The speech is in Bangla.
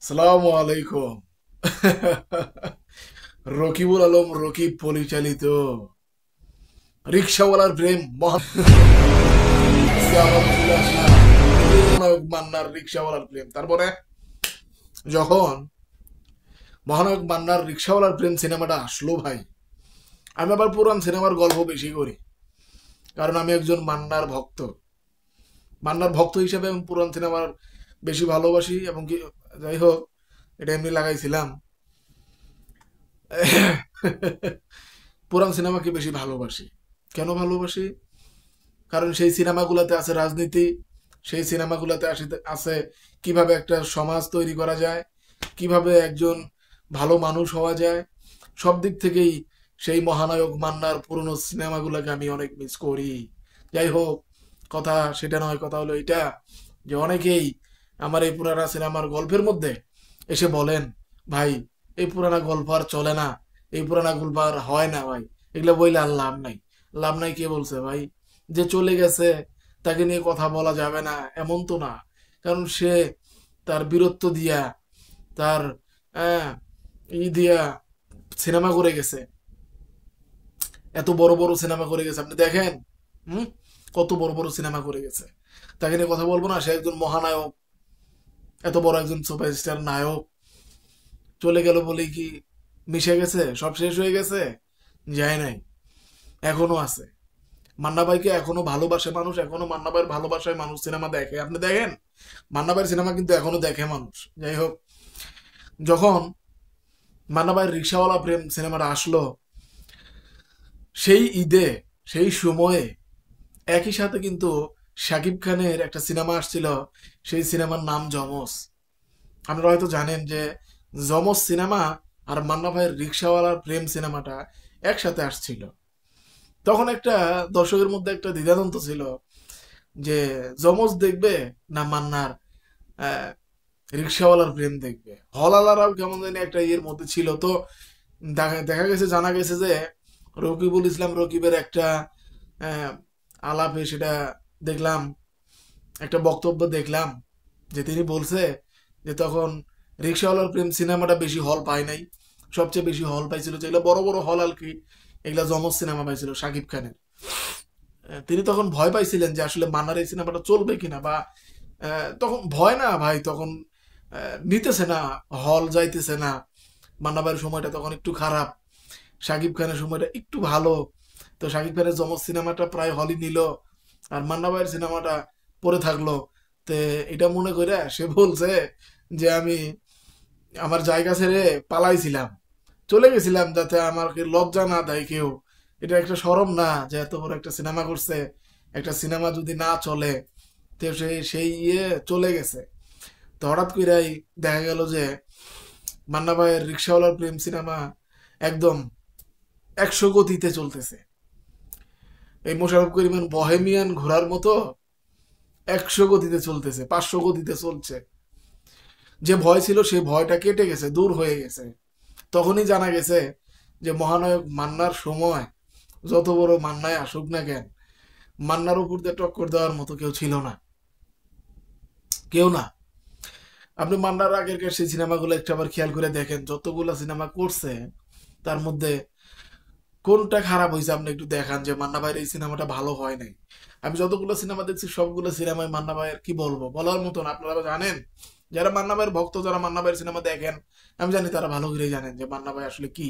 সালামু আলাইকুম। রকিবুল আলম রকিব পরিচালিত রিক্সাওয়ালার প্রেম মহানায়ক মান্নার রিক্সাওয়ালার প্রেম। তারপরে যখন মহানায়ক মান্নার রিক্সাওয়ালার প্রেম সিনেমাটা আসলো ভাই, আমি আবার পুরান সিনেমার গল্প বেশি করি, কারণ আমি একজন মান্নার ভক্ত হিসেবে আমি পুরান সিনেমার বেশি ভালোবাসি। এবং কি যাই হোক, এটা এমনি লাগাইছিলাম। পুরান সিনেমাকে বেশি ভালোবাসি। কেন ভালোবাসি? কারণ সেই সিনেমাগুলোতে আছে রাজনীতি, সেই সিনেমাগুলোতে আছে কিভাবে একটা সমাজ তৈরি করা যায়, কিভাবে একজন ভালো মানুষ হওয়া যায়। সব দিক থেকেই সেই মহানায়ক মান্নার পুরনো সিনেমাগুলোকে আমি অনেক মিস করি। যাই হোক, কথা সেটা নয়, কথা হলো এটা যে অনেকেই আমার এই পুরানা সিনেমার গল্পের মধ্যে এসে বলেন, ভাই এই পুরানা গল্প আর চলে না, এই পুরানা গল্প আর হয় না ভাই, এগুলো বইলে আর লাভ নাই। লাভ নাই কে বলছে ভাই? যে চলে গেছে তাকে নিয়ে কথা বলা যাবে না এমন তো না। কারণ সে তার বীরত্ব দিয়া, তার আহ, দিয়া সিনেমা করে গেছে, এত বড় বড় সিনেমা করে গেছে, আপনি দেখেন। হুম, কত বড় বড় সিনেমা করে গেছে। তাকে নিয়ে কথা বলবো না? সে একজন মহানায়ক, এত বড় একজন সুপারস্টার নায়ক। চলে গেল বলেই কি মিশে গেছে, সব শেষ হয়ে গেছে? যায় নাই, এখনো আছে। মান্না ভাইকে এখনো ভালোবাসে মানুষ, এখনো মান্না ভাইয়ের ভালোবাসায় মানুষ সিনেমা দেখে। আপনি দেখেন, মান্না ভাইয়ের সিনেমা কিন্তু এখনো দেখে মানুষ। যাই হোক, যখন মান্না ভাইয়ের রিক্সাওয়ালা প্রেম সিনেমাটা আসলো, সেই ঈদে, সেই সময়ে একই সাথে কিন্তু শাকিব খানের একটা সিনেমা আসছিল। সেই সিনেমার নাম যমজ। আপনারা হয়তো জানেন যে যমজ সিনেমা আর মান্না ভাইয়ের রিক্সাওয়ালার প্রেম সিনেমাটা একসাথে আসছিল। তখন একটা দর্শকের মধ্যে একটা দ্বিধাদ্বন্দ্ব ছিল যে যমজ দেখবে না মান্নার আহ, রিক্সাওয়ালার প্রেম দেখবে। হলালারাও কেমন জানি একটা ইয়ের মধ্যে ছিল। তো দেখা গেছে, জানা গেছে যে রকিবুল ইসলাম রকিবের একটা আহ, আলাপে সেটা দেখলাম, একটা বক্তব্য দেখলাম যে তিনি বলছে যে তখন রিক্সাওয়ালার প্রেম সিনেমাটা বেশি হল পায় নাই। সবচেয়ে বেশি হল পাইছিল যেগুলো বড় বড় হল আর কি, এগুলা যমজ সিনেমা পাইছিল শাকিব খানের। তিনি তখন ভয় পাইছিলেন যে আসলে মান্নার এই সিনেমাটা চলবে কিনা, বা তখন ভয় না ভাই, তখন নিতেছে না, হল যাইতেছে না। মান্না ভাইয়ের সময়টা তখন একটু খারাপ, শাকিব খানের সময়টা একটু ভালো। তো শাকিব খানের যমজ সিনেমাটা প্রায় হলই নিল, আর মান্না ভাইয়ের সিনেমাটা পড়ে থাকলো। তে এটা মনে করে সে বলছে যে আমি আমার জায়গা ছেড়ে পালাইছিলাম, চলে গেছিলাম যাতে আমাকে লজ্জা না দেয় কেউ। এটা একটা শরম না যে এত বড় একটা সিনেমা করছে, একটা সিনেমা যদি না চলে, তো সেই চলে গেছে। তো হঠাৎ করেই দেখা গেল যে মান্না ভাইয়ের রিক্সাওয়ালার প্রেম সিনেমা একদম 100 গতিতে চলতেছে। এই মোশাররফ করিমের বহেমিয়ান ঘোড়ার মতো 100 গতিতে চলতেছে, 500 গতিতে চলছে। যে ভয় ছিল সেই ভয়টা কেটে গেছে, দূর হয়ে গেছে। তখনই জানা গেছে যে মহানায়ক মান্নার সময় যত বড় মান্নায় আসুক না কেন, মান্নার উপর দিয়ে টক্কর দেওয়ার মতো কেউ ছিল না, কেউ না। আপনি মান্নার আগেরকার সেই সিনেমাগুলো একটা আবার খেয়াল করে দেখেন, যতগুলো সিনেমা করছে তার মধ্যে কোনটা খারাপ হয়েছে আপনি একটু দেখান যে মান্না ভাইয়ের এই সিনেমাটা ভালো হয় নাই। আমি যতগুলো সিনেমা দেখছি সবগুলো সিনেমায় মান্না ভাইয়ের কি বলবো, বলার মতন। আপনারা জানেন, যারা মান্না ভাইয়ের ভক্ত, যারা মান্না ভাইয়ের সিনেমা দেখেন, আমি জানি তারা ভালো করে জানেন যে মান্না ভাই আসলে কি।